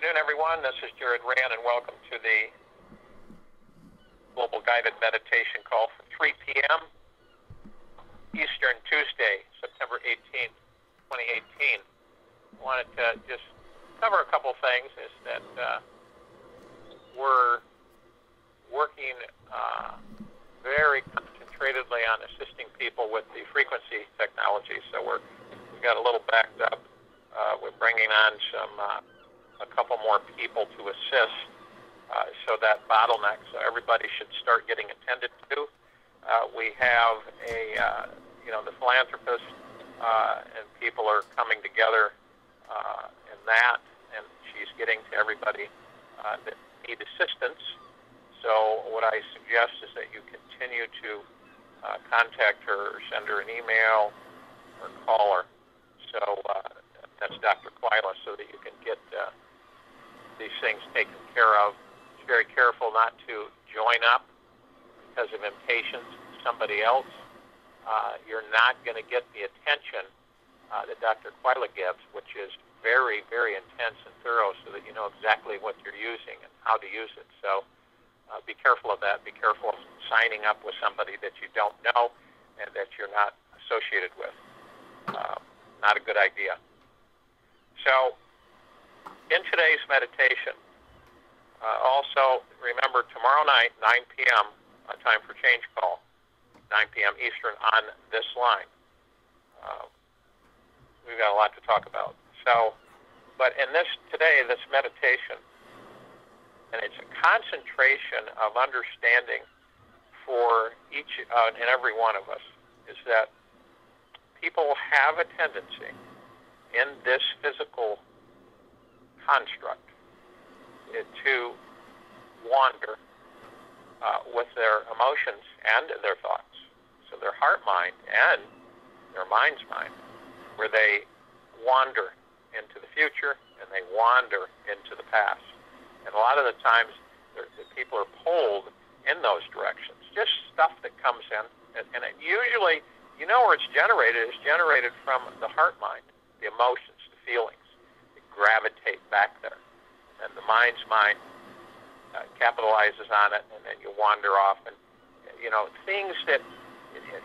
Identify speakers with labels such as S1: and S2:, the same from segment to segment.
S1: afternoon, everyone. This is Jared Rand, and welcome to the Global Guided Meditation Call for 3 p.m. Eastern, Tuesday, September 18th, 2018. I wanted to just cover a couple things. Is that we're working very concentratedly on assisting people with the frequency technology, so we got a little backed up. We're bringing on a couple more people to assist, so that bottleneck, so everybody should start getting attended to. We have the philanthropists and people are coming together in that, and she's getting to everybody that need assistance. So what I suggest is that you continue to contact her, or send her an email, or call her. So that's Dr. Quila, so that you can get these things taken care of. Be very careful not to join up because of impatience with somebody else. You're not going to get the attention that Dr. Quila gives, which is very, very intense and thorough, so that you know exactly what you're using and how to use it. So be careful of that. Be careful of signing up with somebody that you don't know and that you're not associated with. Not a good idea. So in today's meditation, also remember tomorrow night, 9 p.m., a Time for Change call, 9 p.m. Eastern on this line. We've got a lot to talk about. So, but in this meditation, and it's a concentration of understanding for each and every one of us, is that people have a tendency in this physical construct to wander with their emotions and their thoughts. So their heart mind and their mind's mind, where they wander into the future and they wander into the past. And a lot of the times the people are pulled in those directions. Just stuff that comes in, and it usually, you know where it's generated. It's generated from the heart mind, the emotions, the feelings. They gravitate back there. And the mind's mind capitalizes on it, and then you wander off. And, things that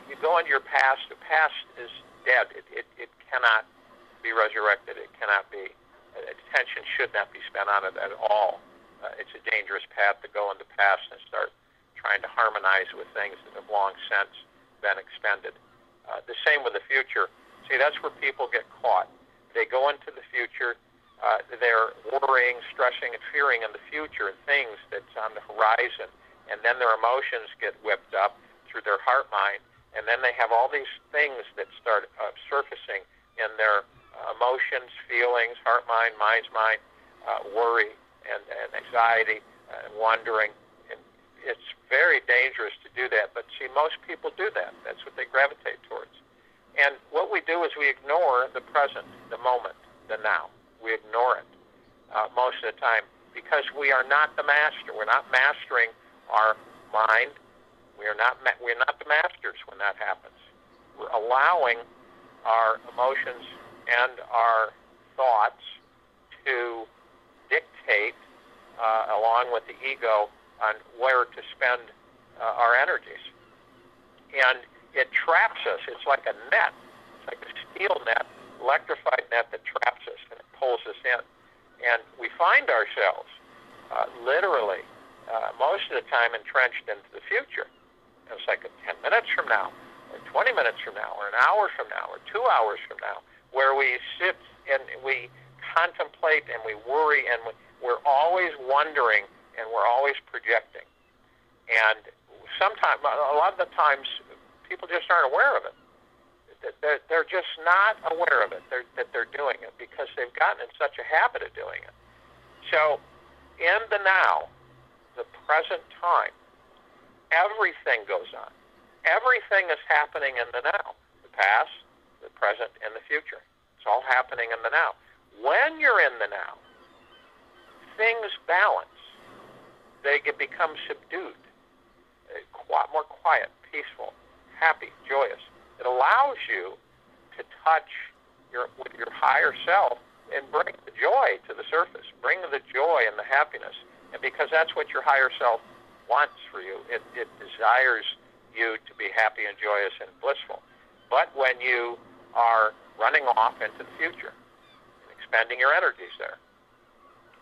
S1: you go into your past, the past is dead. It cannot be resurrected. It cannot be. Attention should not be spent on it at all. It's a dangerous path to go in the past and start trying to harmonize with things that have long since been expended. The same with the future. See, that's where people get caught. They go into the future. They're worrying, stressing, and fearing in the future things that's on the horizon, and then their emotions get whipped up through their heart mind, and then they have all these things that start surfacing in their emotions, feelings, heart mind, mind's mind, worry, and anxiety, and wondering. And it's very dangerous to do that, but see, most people do that. That's what they gravitate towards. And what we do is we ignore the present, the moment, the now. We ignore it most of the time because we are not the master. We're not mastering our mind. We're not the masters when that happens. We're allowing our emotions and our thoughts to dictate, along with the ego, on where to spend our energies. And it traps us. It's like a net. It's like a steel net, electrified net that traps us, and it pulls us in. And we find ourselves literally most of the time entrenched into the future. And it's like 10 minutes from now, or 20 minutes from now, or an hour from now, or 2 hours from now, where we sit and we contemplate and we worry, and we're always wondering, and we're always projecting. And sometimes, a lot of the times, people just aren't aware of it. They're just not aware of it, that they're doing it, because they've gotten in such a habit of doing it. So, in the now, the present time, everything goes on. Everything is happening in the now. The past, the present, and the future. It's all happening in the now. When you're in the now, things balance. They become subdued, more quiet, peaceful, happy, joyous. It allows you to touch with your higher self and bring the joy to the surface. Bring the joy and the happiness. And because that's what your higher self wants for you. It desires you to be happy and joyous and blissful. But when you are running off into the future and expending your energies there,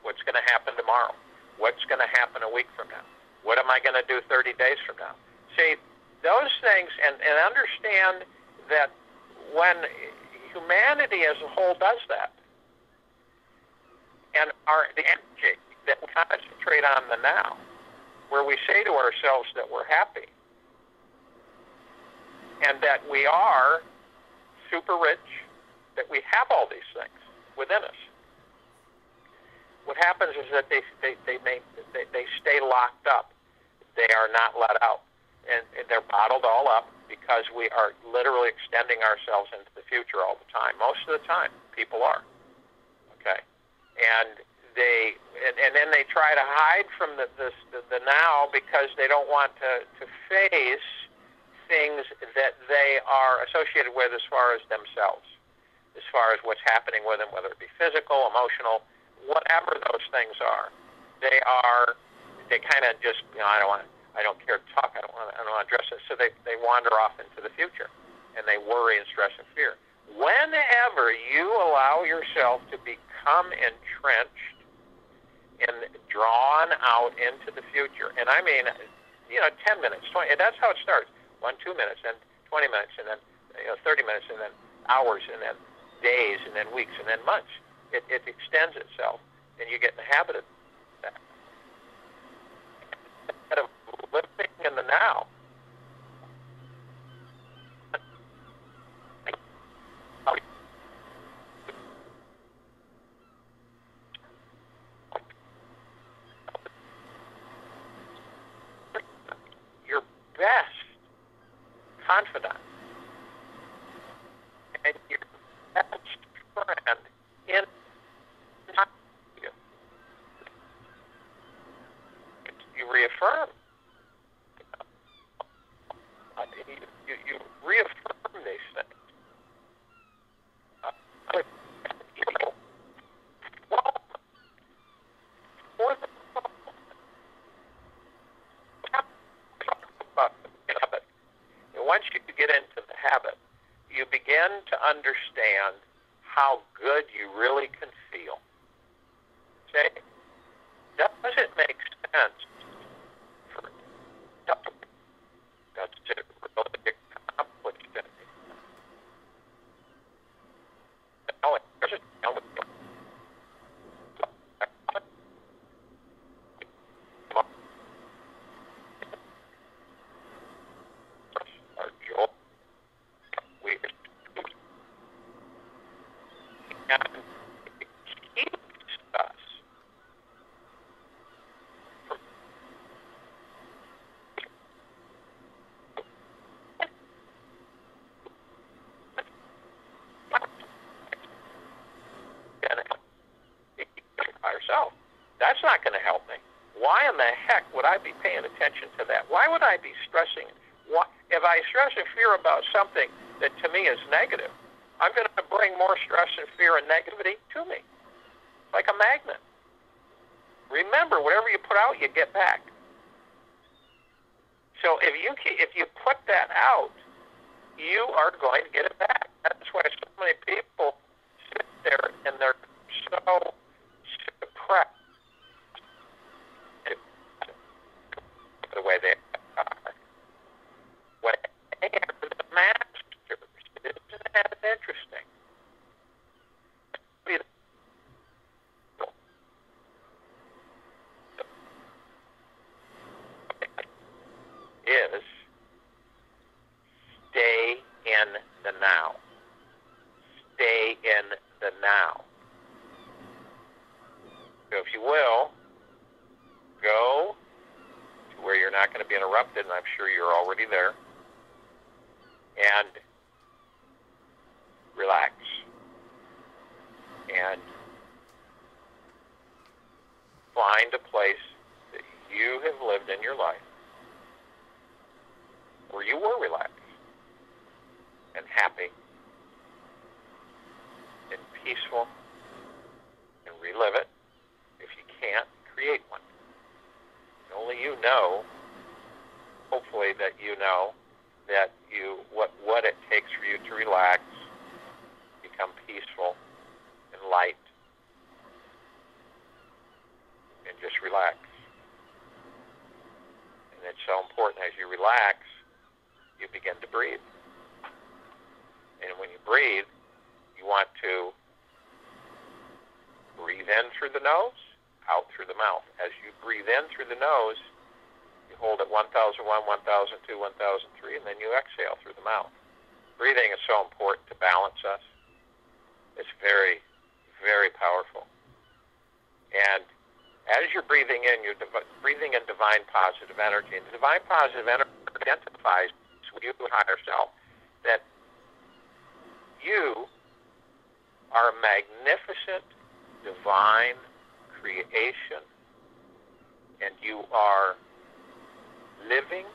S1: what's going to happen tomorrow? What's going to happen a week from now? What am I going to do 30 days from now? See, those things, and understand that when humanity as a whole does that, and the energy that we concentrate on the now, where we say to ourselves that we're happy and that we are super rich, that we have all these things within us. What happens is that they stay locked up. They are not let out, and they're bottled all up because we are literally extending ourselves into the future all the time. Most of the time, people are. Okay, and then they try to hide from the now because they don't want to face things that they are associated with as far as themselves, as far as what's happening with them, whether it be physical, emotional, whatever those things are. They kind of just, I don't care to talk, I don't want to address it. So they wander off into the future, and they worry and stress and fear. Whenever you allow yourself to become entrenched and drawn out into the future, and I mean, 10 minutes, 20, that's how it starts. 2 minutes, then 20 minutes, and then 30 minutes, and then hours, and then days, and then weeks, and then months. It extends itself, and you get in the habit of that. Instead of living in the now, your best confidant and your best friend in you. You reaffirm. You reaffirm these things. Once you get into the habit, you begin to understand how good you really can feel. Say, does it make sense for does it really accomplish it? No, it doesn't. That's not going to help me. Why in the heck would I be paying attention to that? Why would I be stressing? If I stress and fear about something that to me is negative, I'm going to bring more stress and fear and negativity to me, like a magnet. Remember, whatever you put out, you get back. So if you put that out, you are going to get it back. That's why so many people sit there and they're so suppressed the way they are. When they are the masters, isn't that interesting? Is stay in the now. Stay in the now. So if you will, go to where you're not going to be interrupted, and I'm sure you're already there, and relax. And find a place that you have lived in your life where you were relaxed and happy and peaceful you know that what it takes for you to relax, become peaceful and light, and just relax. And it's so important as you relax, you begin to breathe. And when you breathe, you want to breathe in through the nose, out through the mouth. As you breathe in through the nose, you hold at 1001, 1002, 1003, and then you exhale through the mouth. Breathing is so important to balance us. It's very, very powerful. And as you're breathing in, you're breathing in divine positive energy. And the divine positive energy identifies with you, higher self, that you are a magnificent divine creation, and you are living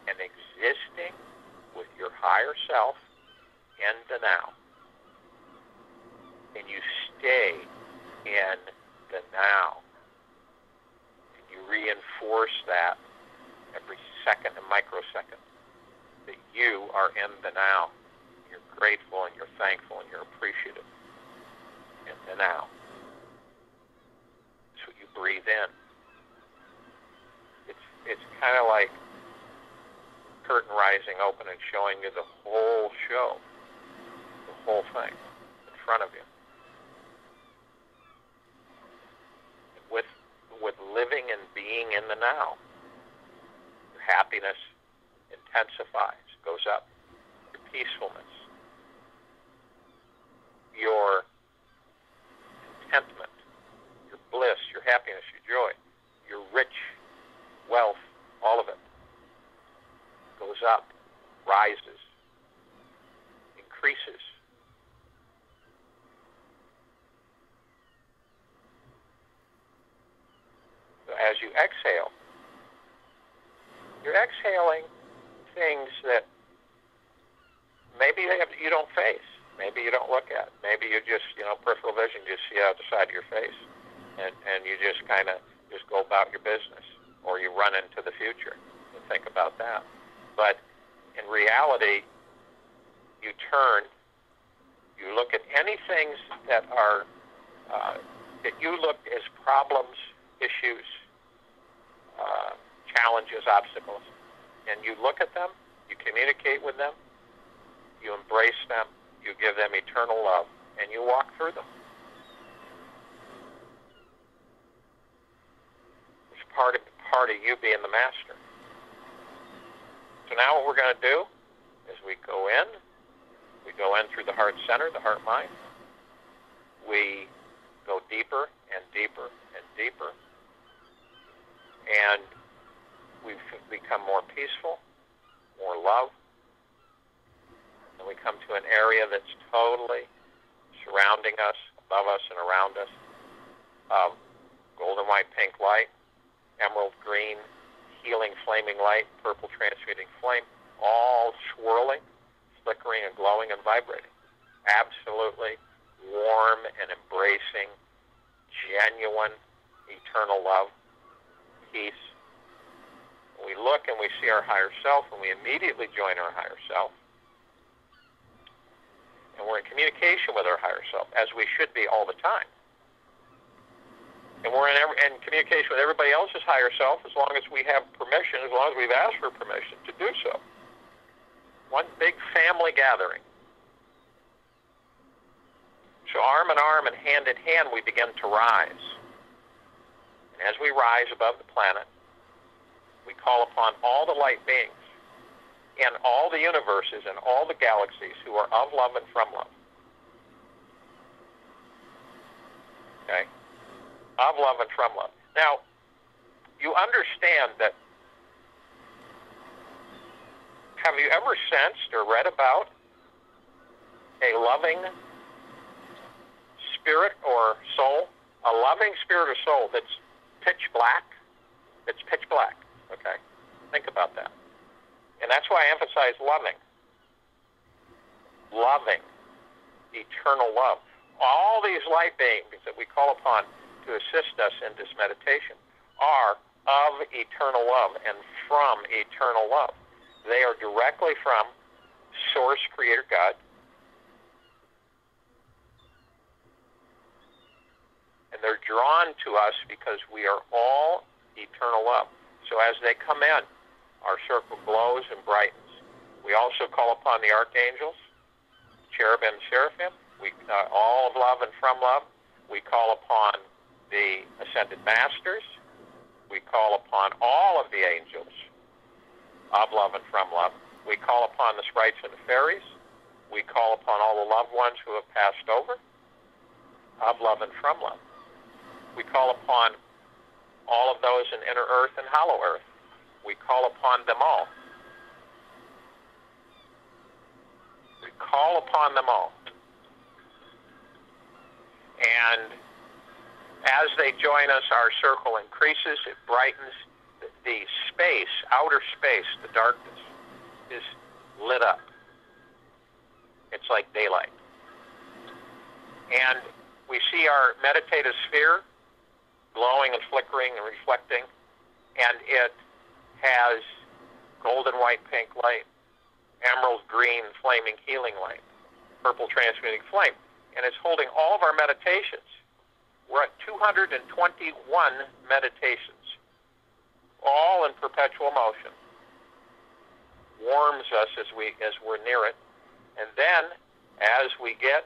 S1: and existing with your higher self in the now. And you stay in the now. And you reinforce that every second and microsecond, that you are in the now. You're grateful and you're thankful and you're appreciative in the now. So you breathe in. It's kind of like curtain rising open and showing you the whole show, the whole thing in front of you. With living and being in the now, your happiness intensifies, goes up. Your peacefulness, your contentment, your bliss, your happiness, your joy, your rich wealth, all of it goes up, rises, increases. So as you exhale, you're exhaling things that maybe you don't face, maybe you don't look at, maybe you just, peripheral vision, you just see out the side of your face, and you just kind of just go about your business, or you run into the future and think about that. But in reality, you turn, you look at any things that are, that you look as problems, issues, challenges, obstacles, and you look at them, you communicate with them, you embrace them, you give them eternal love, and you walk through them. It's part of you being the master. So now what we're going to do is we go in through the heart center, the heart mind. We go deeper and deeper and deeper. And we become more peaceful, more love. And we come to an area that's totally surrounding us, above us, and around us. Golden white, pink light, emerald green, healing, flaming light, purple transmuting flame, all swirling, flickering, and glowing and vibrating. Absolutely warm and embracing, genuine, eternal love, peace. We look and we see our higher self, and we immediately join our higher self. And we're in communication with our higher self, as we should be all the time. And we're in communication with everybody else's higher self as long as we have permission, as long as we've asked for permission to do so. One big family gathering. So arm in arm and hand in hand, we begin to rise. And as we rise above the planet, we call upon all the light beings in all the universes and all the galaxies who are of love and from love. Okay? Of love and from love. Now, you understand that, have you ever sensed or read about a loving spirit or soul? A loving spirit or soul that's pitch black? It's pitch black, okay? Think about that. And that's why I emphasize loving. Loving. Eternal love. All these light beings that we call upon to assist us in this meditation are of eternal love and from eternal love. They are directly from Source, Creator God. And they're drawn to us because we are all eternal love. So as they come in, our circle glows and brightens. We also call upon the archangels, cherubim, seraphim, all of love and from love. We call upon the ascended masters. We call upon all of the angels of love and from love. We call upon the sprites and the fairies. We call upon all the loved ones who have passed over of love and from love. We call upon all of those in inner earth and hollow earth. We call upon them all. We call upon them all. And as they join us, our circle increases, it brightens. The space, outer space, the darkness, is lit up. It's like daylight. And we see our meditative sphere glowing and flickering and reflecting, and it has golden white pink light, emerald green flaming healing light, purple transmuting flame, and it's holding all of our meditations. We're at 221 meditations, all in perpetual motion. Warms us as we're near it, and then as we begin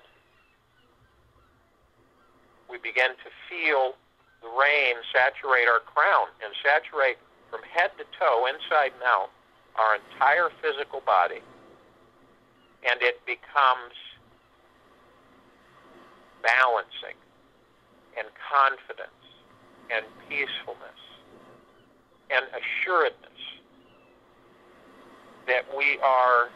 S1: to feel the rain saturate our crown and saturate from head to toe, inside and out, our entire physical body, and it becomes balancing and confidence and peacefulness and assuredness that we are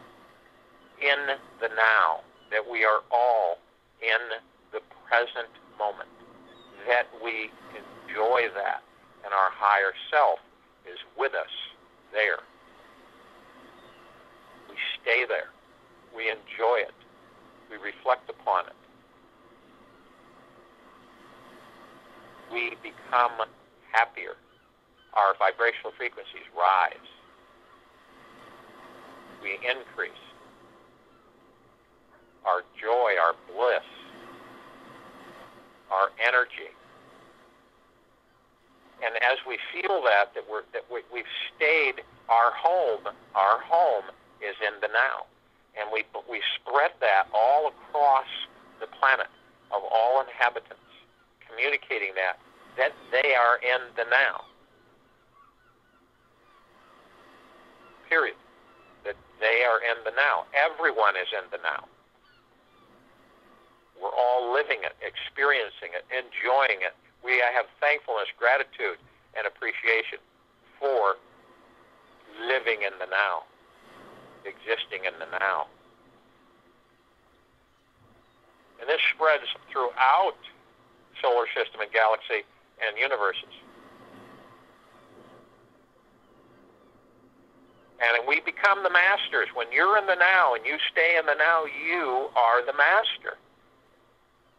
S1: in the now, that we are all in the present moment, that we enjoy that, and our higher self is with us there. We stay there. We enjoy it. We reflect upon it. We become happier. Our vibrational frequencies rise. We increase. Our joy, our bliss, our energy. And as we feel that we've stayed, our home is in the now. And we spread that all across the planet of all inhabitants, communicating that they are in the now. Period. That they are in the now. Everyone is in the now. We're all living it, experiencing it, enjoying it. We have thankfulness, gratitude, and appreciation for living in the now, existing in the now. And this spreads throughout solar system and galaxy and universes. And we become the masters. When you're in the now and you stay in the now, you are the master.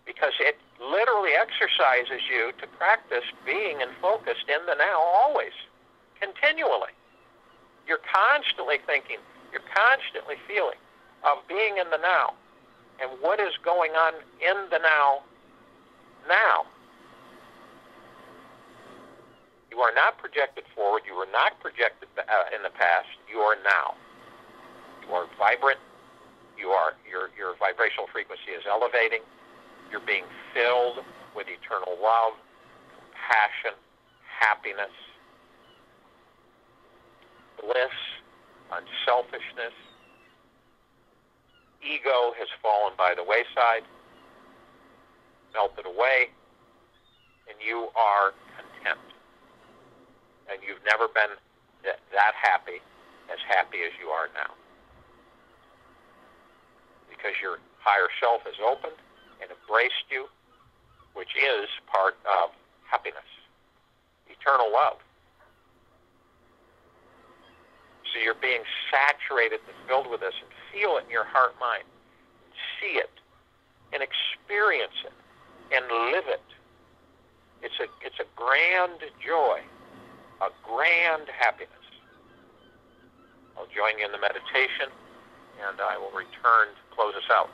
S1: Because it literally exercises you to practice being and focused in the now always, continually. You're constantly thinking, you're constantly feeling of being in the now and what is going on in the now. You are not projected forward. You are not projected in the past. You are now. You are vibrant. Your vibrational frequency is elevating. You're being filled with eternal love, compassion, happiness, bliss, unselfishness. Ego has fallen by the wayside, melted away, and you are content. And you've never been that happy as you are now. Because your higher self is opened and embraced you, which is part of happiness, eternal love. So you're being saturated and filled with this, and feel it in your heart, mind, and see it, and experience it, and live it. It's a grand joy, a grand happiness. I'll join you in the meditation, and I will return to close us out.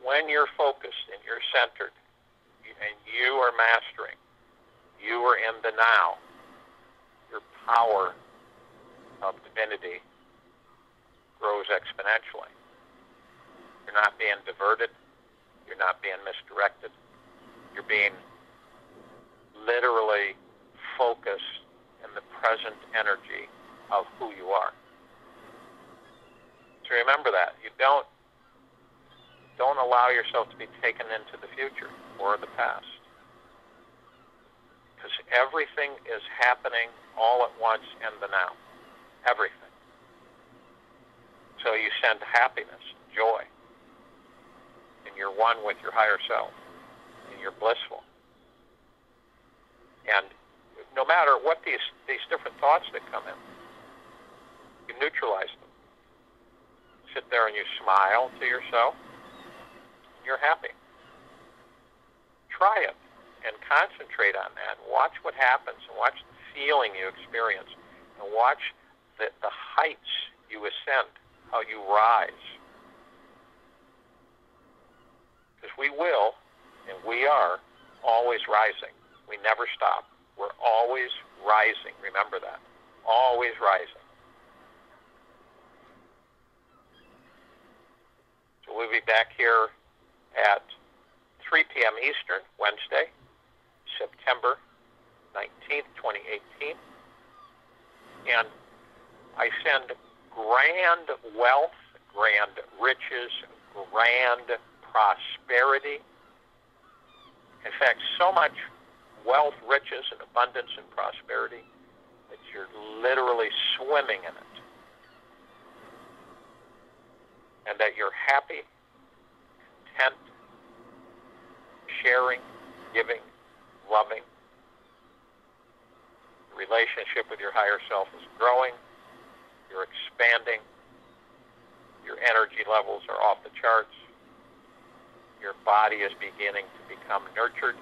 S1: when you're focused and you're centered and you are mastering, you are in the now, your power of divinity grows exponentially. You're not being diverted. You're not being misdirected. You're being literally focused in the present energy of who you are. So remember that. You don't allow yourself to be taken into the future or the past. Because everything is happening all at once in the now. Everything. So you send happiness, joy, and you're one with your higher self, and you're blissful. And no matter what these different thoughts that come in, you neutralize them. Sit there and you smile to yourself. You're happy. Try it and concentrate on that. Watch what happens and watch the feeling you experience and watch the heights you ascend, how you rise. Because we will, and we are, always rising. We never stop. We're always rising. Remember that. Always rising. So we'll be back here at 3 p.m. Eastern, Wednesday, September 19th, 2018. And I send grand wealth, grand riches, grand prosperity. In fact, so much wealth, riches, and abundance and prosperity that you're literally swimming in it. And that you're happy, content, sharing, giving, loving. The relationship with your higher self is growing. You're expanding. Your energy levels are off the charts. Your body is beginning to become nurtured.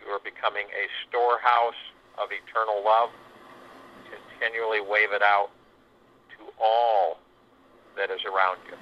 S1: You are becoming a storehouse of eternal love. Continually wave it out to all that is around you.